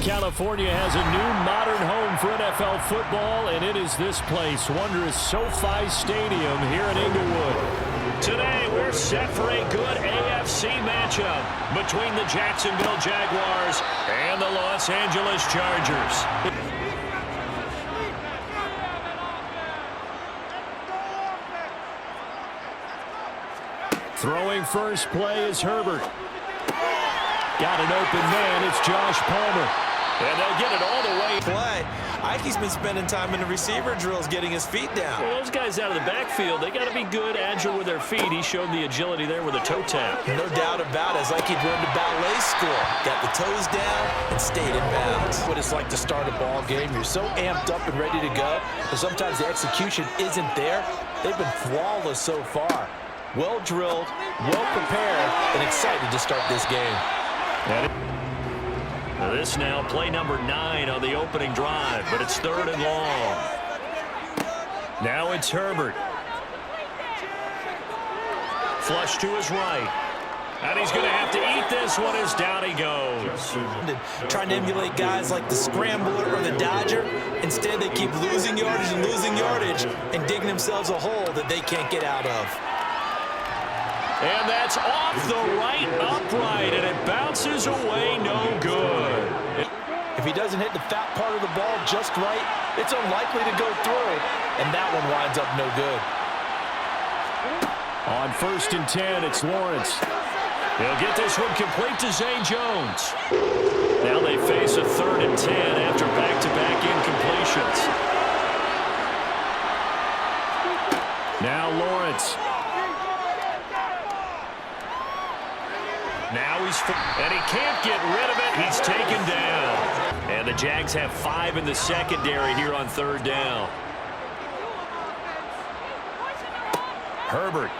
California has a new modern home for NFL football, and it is this place, wondrous SoFi Stadium here in Inglewood. Today, we're set for a good AFC matchup between the Jacksonville Jaguars and the Los Angeles Chargers. Throwing first play is Herbert. Got an open man. It's Josh Palmer. And they'll get it all the way. Play. Ike's been spending time in the receiver drills getting his feet down. Well, those guys out of the backfield, they got to be good, agile with their feet. He showed the agility there with a toe tap. No doubt about it. It's like he'd run to ballet school. Got the toes down and stayed in bounds. What it's like to start a ball game. You're so amped up and ready to go, but sometimes the execution isn't there. They've been flawless so far. Well drilled, well prepared, and excited to start this game. This now play number 9 on the opening drive, but it's 3rd and long. Now it's Herbert. Flush to his right. And he's going to have to eat this one as down he goes. Trying to emulate guys like the Scrambler or the Dodger. Instead, they keep losing yardage and digging themselves a hole that they can't get out of. And that's off the right upright, and it bounces away no good. If he doesn't hit the fat part of the ball just right, it's unlikely to go through, and that one winds up no good. On 1st and 10, it's Lawrence. He'll get this one complete to Zay Jones. Now they face a 3rd and 10 after back-to-back incompletions. Now Lawrence. Now and he can't get rid of it. He's taken down. And the Jags have 5 in the secondary here on 3rd down. Herbert.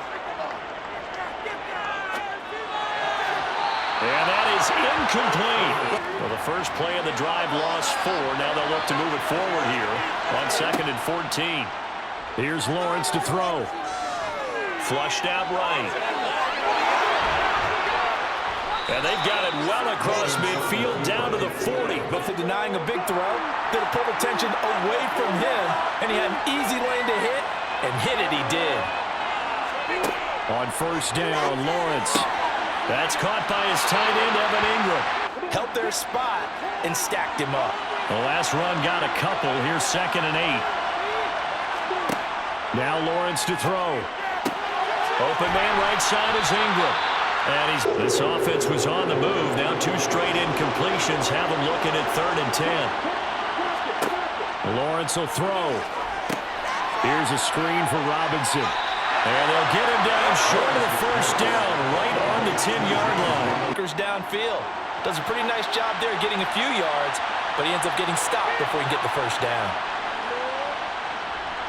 And that is incomplete. Well, the first play of the drive lost 4. Now they'll look to move it forward here on 2nd and 14. Here's Lawrence to throw. Flushed out right. And they've got it well across midfield down to the 40. But for denying a big throw, they'll pull attention away from him, and he had an easy lane to hit, and hit it he did. On 1st down, Lawrence. That's caught by his tight end, Evan Ingram. Helped their spot and stacked him up. The last run got a couple. Here's 2nd and 8. Now Lawrence to throw. Open man right side is Ingram. And this offense was on the move. Now 2 straight incompletions have them looking at 3rd and 10. Lawrence will throw. Here's a screen for Robinson. And they'll get him down short of the 1st down, right on the 10-yard line. Downfield. Does a pretty nice job there getting a few yards, but he ends up getting stopped before he can get the 1st down.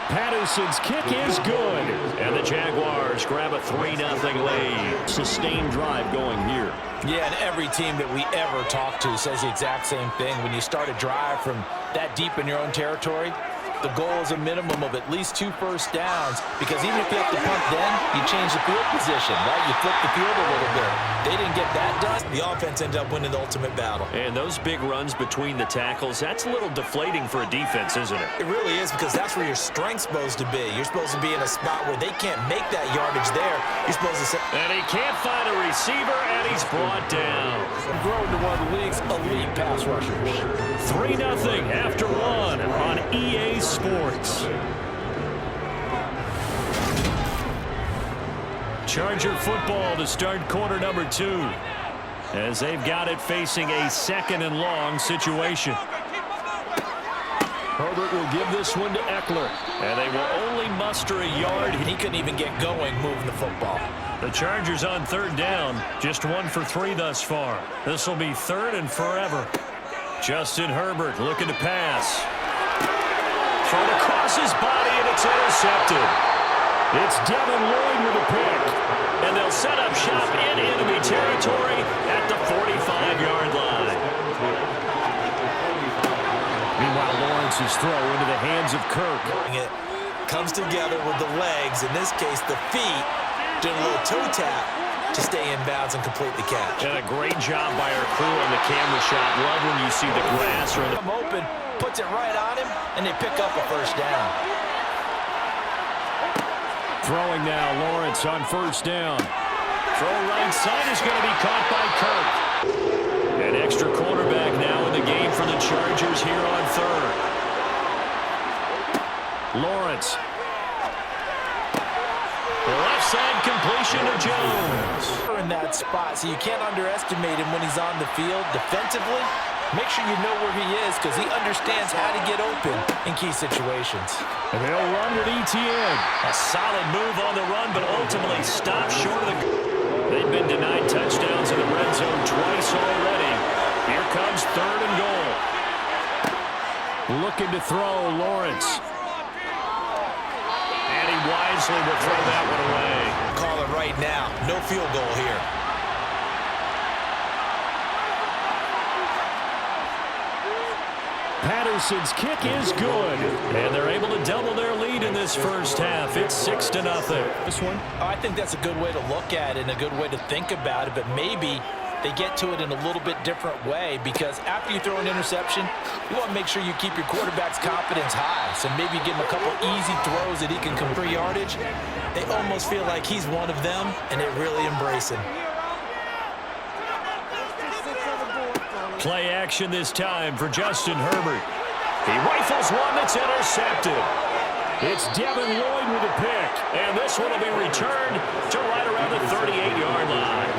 Patterson's kick is good. And the Jaguars grab a 3-0 lead. Sustained drive going here. Yeah, and every team that we ever talk to says the exact same thing. When you start a drive from that deep in your own territory, the goal is a minimum of at least 2 first downs, because even if you have to punt then, you change the field position, right? You flip the field a little bit. They didn't get that done. The offense ended up winning the ultimate battle. And those big runs between the tackles, that's a little deflating for a defense, isn't it? It really is, because that's where your strength's supposed to be. You're supposed to be in a spot where they can't make that yardage there. You're supposed to say, and he can't find a receiver, and he's brought down. Grown to one of the league's elite pass rushers. 3-0 after 1 on EA Sports. Charger football to start quarter number 2, as they've got it facing a 2nd and long situation. Herbert will give this one to Eckler, and they will only muster a yard. He couldn't even get going moving the football. The Chargers on 3rd down, just 1 for 3 thus far. This will be 3rd and forever. Justin Herbert looking to pass. Thrown across his body, and it's intercepted. It's Devin Lloyd with a pick. And they'll set up shop in enemy territory at the 45-yard line. Meanwhile, Lawrence's throw into the hands of Kirk. It comes together with the legs, in this case the feet, doing a little toe tap, to stay in bounds and complete the catch. And a great job by our crew on the camera shot. Love when you see the grass or the... Open, puts it right on him, and they pick up a first down. Throwing now, Lawrence on first down. Throw right side is going to be caught by Kirk. An extra quarterback now in the game for the Chargers here on third. Lawrence. The left side completion to Jones. In that spot, so you can't underestimate him when he's on the field defensively. Make sure you know where he is because he understands how to get open in key situations. And they'll run with ETN. A solid move on the run, but ultimately stopped short of the... They've been denied touchdowns in the red zone twice already. Here comes third and goal. Looking to throw, Lawrence. And he wisely will throw that one away. Call it right now. No field goal here. Patterson's kick is good. And they're able to double their lead in this first half. It's 6-0. This one? I think that's a good way to look at it and a good way to think about it, but maybe they get to it in a little bit different way because after you throw an interception, you want to make sure you keep your quarterback's confidence high. So maybe give him a couple easy throws that he can complete. Yardage, they almost feel like he's one of them, and they really embrace him. Play action this time for Justin Herbert. He rifles one that's intercepted. It's Devin Lloyd with a pick, and this one will be returned to right around the 38-yard line.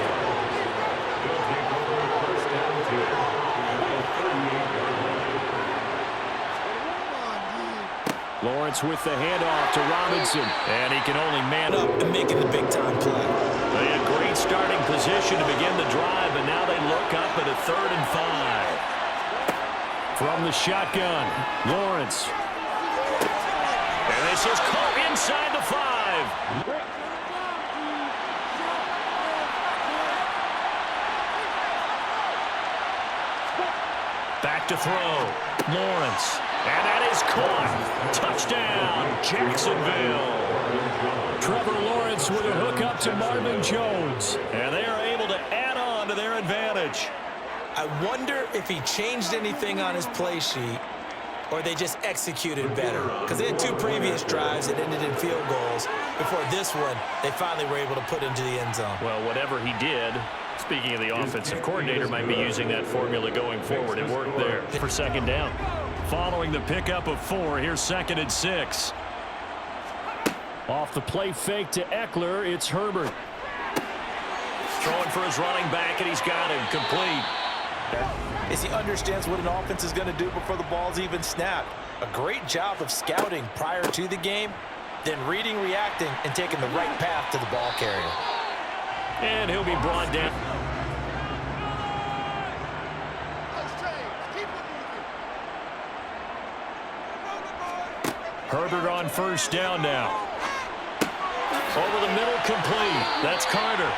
Lawrence with the handoff to Robinson, and he can only man up. And making the big-time play. They had great starting position to begin the drive, and now they look up at a 3rd and 5. From the shotgun, Lawrence. And this is caught inside the 5. Back to throw, Lawrence. And that is caught. Touchdown, Jacksonville. Trevor Lawrence with a hook up to Marvin Jones. And they are able to add on to their advantage. I wonder if he changed anything on his play sheet or they just executed better. Because they had 2 previous drives that ended in field goals. Before this one, they finally were able to put into the end zone. Well, whatever he did, speaking of the offensive coordinator, might be using that formula going forward. It worked there for second down. Following the pickup of 4, here's 2nd and 6. Off the play fake to Eckler, it's Herbert. Throwing for his running back, and he's got him complete. As he understands what an offense is going to do before the ball's even snapped. A great job of scouting prior to the game, then reading, reacting, and taking the right path to the ball carrier. And he'll be brought down. Herbert on first down now. Over the middle, complete. That's Carter.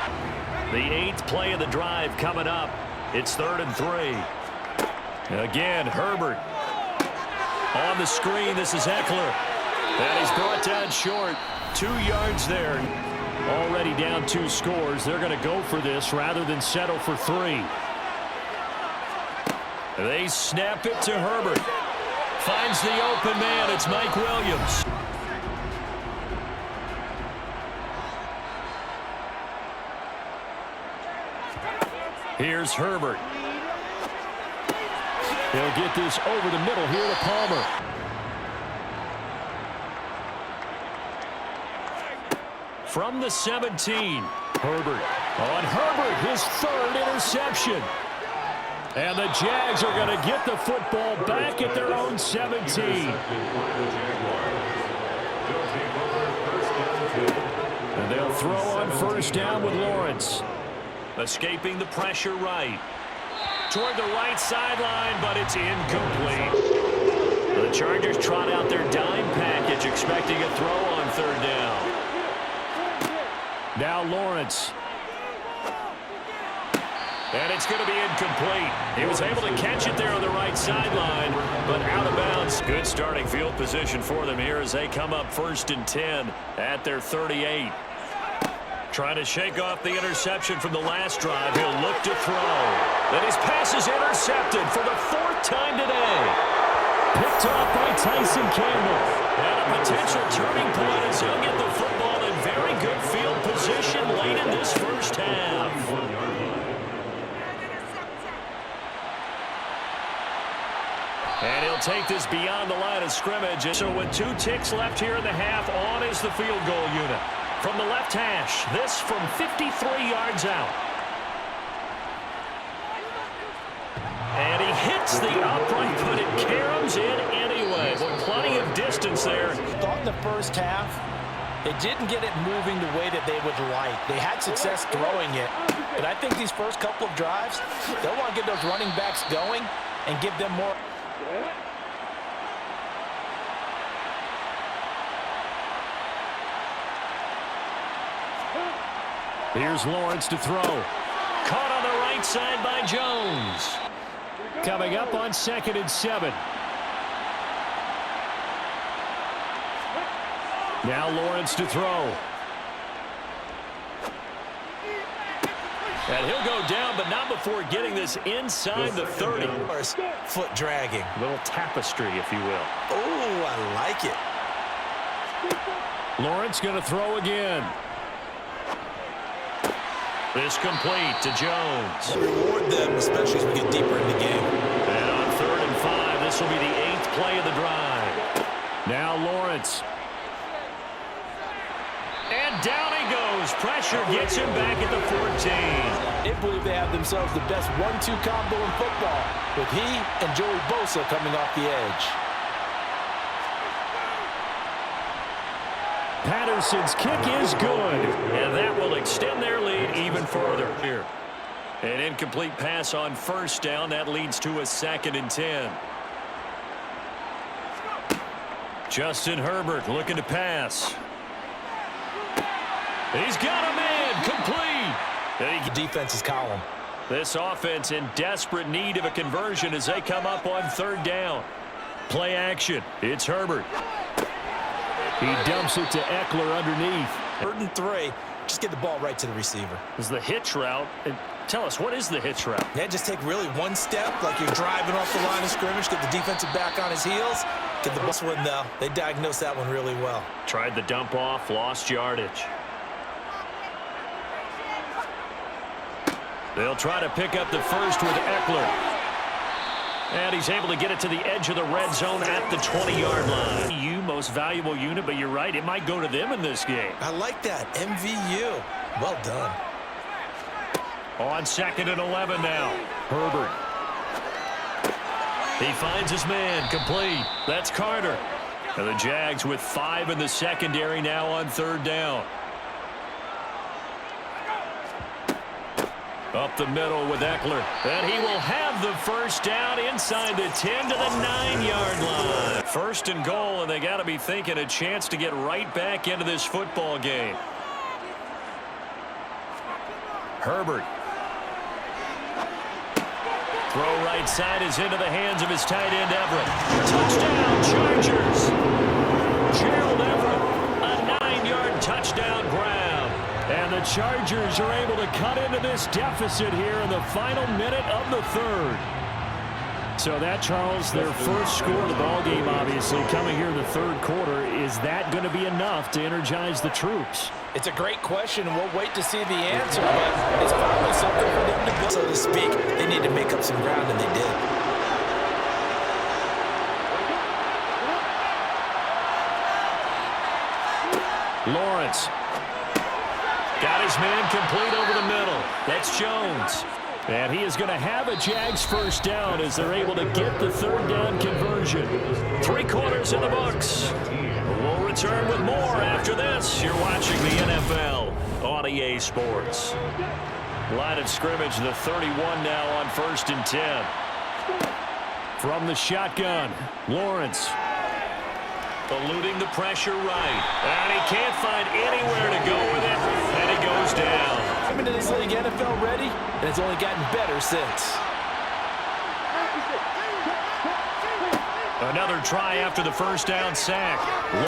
The 8th play of the drive coming up. It's 3rd and 3. Again, Herbert. On the screen, this is Eckler. And he's brought down short. 2 yards there. Already down 2 scores. They're going to go for this rather than settle for 3. They snap it to Herbert. Finds the open man. It's Mike Williams. Here's Herbert. He'll get this over the middle here to Palmer. From the 17, Herbert. On Herbert, his 3rd interception. And the Jags are going to get the football back at their own 17. And they'll throw on first down with Lawrence. Escaping the pressure right. Toward the right sideline, but it's incomplete. The Chargers trot out their dime package, expecting a throw on 3rd down. Now Lawrence. And it's going to be incomplete. He was able to catch it there on the right sideline, but out of bounds. Good starting field position for them here as they come up 1st and 10 at their 38. Trying to shake off the interception from the last drive. He'll look to throw. And his pass is intercepted for the 4th time today. Picked off by Tyson Campbell. And a potential turning point as he'll get the football in very good field position late in this first half. And he'll take this beyond the line of scrimmage. So with 2 ticks left here in the half, on is the field goal unit. From the left hash, this from 53 yards out. And he hits the upright, but it caroms in anyway. With plenty of distance there. Thought in the first half, they didn't get it moving the way that they would like. They had success throwing it. But I think these first couple of drives, they'll want to get those running backs going and give them more. Here's Lawrence to throw. Caught on the right side by Jones. Coming up on 2nd and 7. Now Lawrence to throw. And he'll go down, but not before getting this inside the 30. Foot dragging. A little tapestry, if you will. Oh, I like it. Lawrence going to throw again. This complete to Jones. Reward them, especially as we get deeper in the game. And on 3rd and 5, this will be the 8th play of the drive. Now Lawrence. And down he goes. Pressure gets him back at the 14. They believe they have themselves the best 1-2 combo in football, with he and Joey Bosa coming off the edge. Patterson's kick is good, and that will extend their lead even further here. An incomplete pass on 1st down. That leads to a 2nd and 10. Justin Herbert looking to pass. He's got a man complete. The defense's column. This offense in desperate need of a conversion as they come up on 3rd down. Play action. It's Herbert. He dumps it to Eckler underneath. 3rd and 3. Just get the ball right to the receiver. This is the hitch route. And tell us, what is the hitch route? Yeah, just take really one step, like you're driving off the line of scrimmage, get the defensive back on his heels. Get the bus one, though. They diagnosed that one really well. Tried the dump off, lost yardage. They'll try to pick up the 1st with Eckler. And he's able to get it to the edge of the red zone at the 20-yard line. Most valuable unit, but you're right, it might go to them in this game. I like that. MVU. Well done. On 2nd and 11 now. Herbert. He finds his man, complete. That's Carter. And the Jags with 5 in the secondary now on 3rd down. Up the middle with Eckler. And he will have the 1st down inside the 10 to the 9-yard line. 1st and goal, and they got to be thinking a chance to get right back into this football game. Herbert. Throw right side is into the hands of his tight end, Everett. Touchdown, Chargers. Gerald Everett, a 9-yard touchdown grab. And the Chargers are able to cut into this deficit here in the final minute of the 3rd. So that, Charles, their first score of the ballgame, obviously, coming here in the 3rd quarter. Is that going to be enough to energize the troops? It's a great question, and we'll wait to see the answer, but it's probably something for them to build. So to speak, they need to make up some ground, and they did. Lawrence. Got his man complete over the middle. That's Jones. And he is going to have a Jags 1st down as they're able to get the 3rd down conversion. 3 quarters in the books. We'll return with more after this. You're watching the NFL on EA Sports. Line of scrimmage, the 31 now on 1st and 10. From the shotgun, Lawrence. Eluding the pressure right. And he can't find anywhere to go with it. And he goes down. Coming to this league, NFL ready, and it's only gotten better since. Another try after the 1st down sack.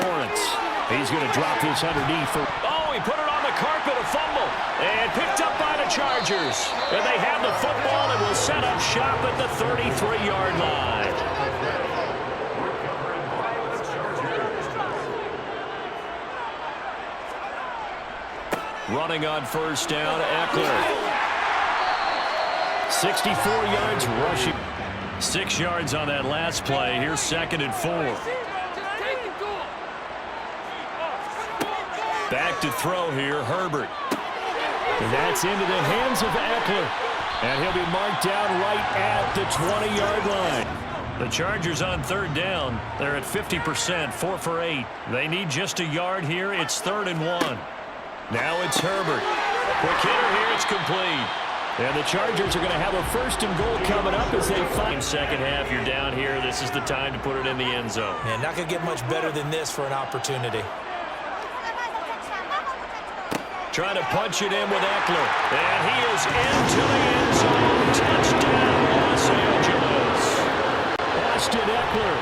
Lawrence. He's going to drop this underneath. Oh, he put it on the carpet, a fumble, and picked up by the Chargers. And they have the football and will set up shop at the 33-yard line. Running on first down, Eckler. 64 yards rushing. 6 yards on that last play. Here's 2nd and 4. Back to throw here, Herbert. And that's into the hands of Eckler. And he'll be marked down right at the 20-yard line. The Chargers on 3rd down. They're at 50%, 4 for 8. They need just a yard here. It's 3rd and 1. Now it's Herbert. Quick hitter here. It's complete. And the Chargers are going to have a 1st and goal coming up as they find second half. You're down here. This is the time to put it in the end zone. Man, not going to get much better than this for an opportunity. Trying to punch it in with Eckler. And he is into the end zone. Touchdown, Los Angeles. Austin Eckler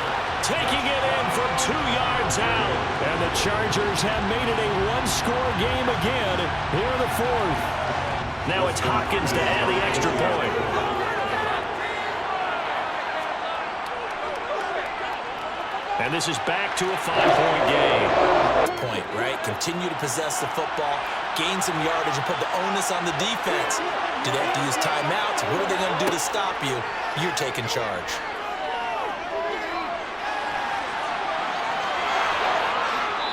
taking it in from 2 yards out. And the Chargers have made it a one-score game again here in the 4th. Now it's Hopkins to add the extra point. And this is back to a 5-point game. Point, right? Continue to possess the football, gain some yardage, and put the onus on the defense. Do they have to use timeouts? What are they going to do to stop you? You're taking charge.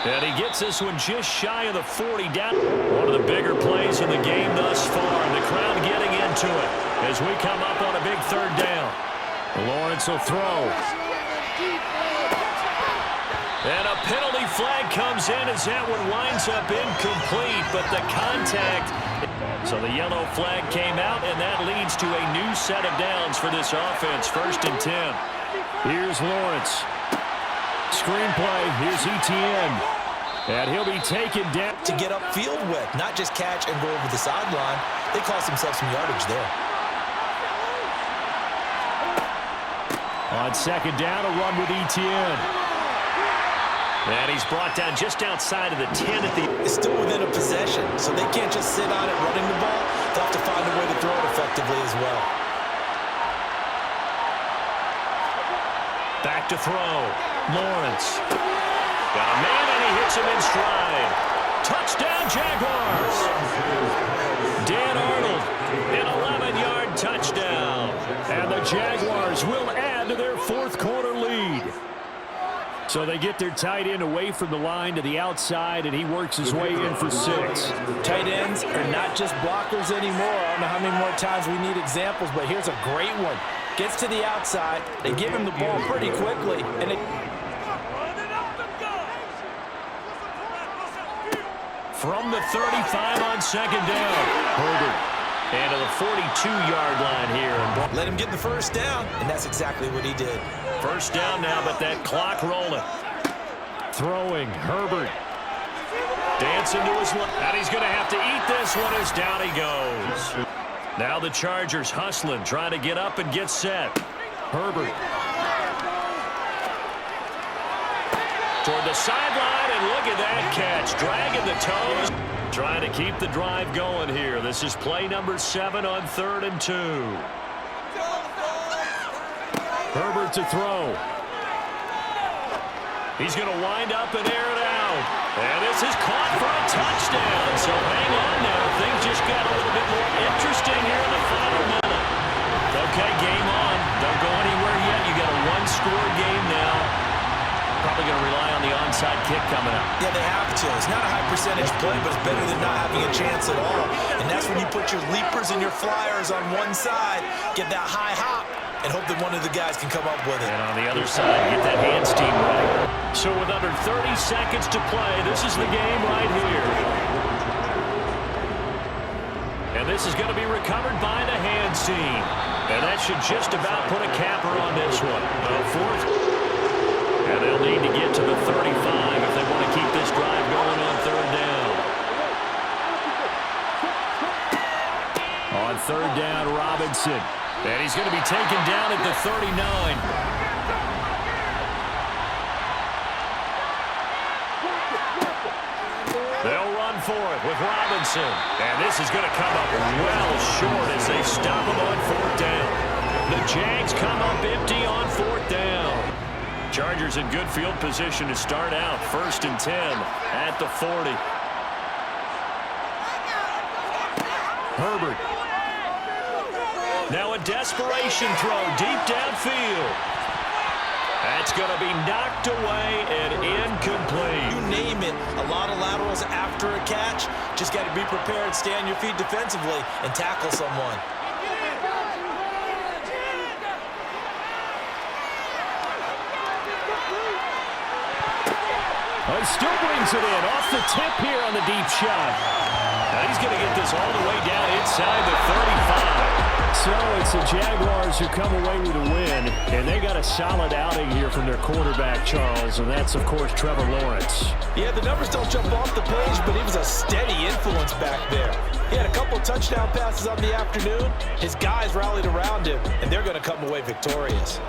And he gets this one just shy of the 40 down. One of the bigger plays in the game thus far. And the crowd getting into it as we come up on a big 3rd down. Lawrence will throw. And a penalty flag comes in as that one winds up incomplete. But the contact. So the yellow flag came out, and that leads to a new set of downs for this offense. 1st and 10. Here's Lawrence. Screenplay. Here's ETN. And he'll be taken down. To get upfield with, not just catch and go over the sideline. They cost themselves some yardage there. On 2nd down, a run with ETN. And he's brought down just outside of the 10 at the... It's still within a possession, so they can't just sit on it running the ball. They'll have to find a way to throw it effectively as well. Back to throw. Lawrence. Got a man, and he hits him in stride. Touchdown, Jaguars. Dan Arnold, an 11-yard touchdown. And the Jaguars will add to their 4th quarter lead. So they get their tight end away from the line to the outside, and he works his way in for 6. Tight ends are not just blockers anymore. I don't know how many more times we need examples, but here's a great one. Gets to the outside. They give him the ball pretty quickly, and it... From the 35 on 2nd down. Herbert. And to the 42-yard line here. Let him get the 1st down, and that's exactly what he did. 1st down now, but that clock rolling. Throwing, Herbert. Dancing to his left. And he's going to have to eat this one as down he goes. Now the Chargers hustling, trying to get up and get set. Herbert. Toward the sideline, and look at that catch. Dragging the toes. Trying to keep the drive going here. This is play number 7 on 3rd and 2. Herbert to throw. He's going to wind up and air it out. And this is caught for a touchdown. So hang on now. Things just got a little bit more interesting here in the final minute. Okay, game on. Don't go anywhere yet. You got a one-score game now. Probably going to rely on the onside kick coming up. Yeah, they have to. It's not a high percentage play, but it's better than not having a chance at all. And that's when you put your leapers and your flyers on one side, get that high hop, and hope that one of the guys can come up with it. And on the other side, get that hand steam ready. So with under 30 seconds to play, this is the game right here. And this is going to be recovered by the hand team. And that should just about put a capper on this one. 4th. And they'll need to get to the 35 if they want to keep this drive going on 3rd down. On 3rd down, Robinson. And he's going to be taken down at the 39. They'll run for it. with Robinson. And this is going to come up well short as they stop him on 4th down. The Jags come up empty on 4th down. Chargers in good field position to start out. 1st and 10 at the 40. Herbert. Now a desperation throw deep downfield. That's going to be knocked away and incomplete. You name it, a lot of laterals after a catch. Just got to be prepared, stay on your feet defensively, and tackle someone. He still brings it in off the tip here on the deep shot. Now he's going to get this all the way down inside the 35. So it's the Jaguars who come away with a win, and they got a solid outing here from their quarterback, Charles, and that's, of course, Trevor Lawrence. Yeah, the numbers don't jump off the page, but he was a steady influence back there. He had a couple touchdown passes on the afternoon. His guys rallied around him, and they're going to come away victorious.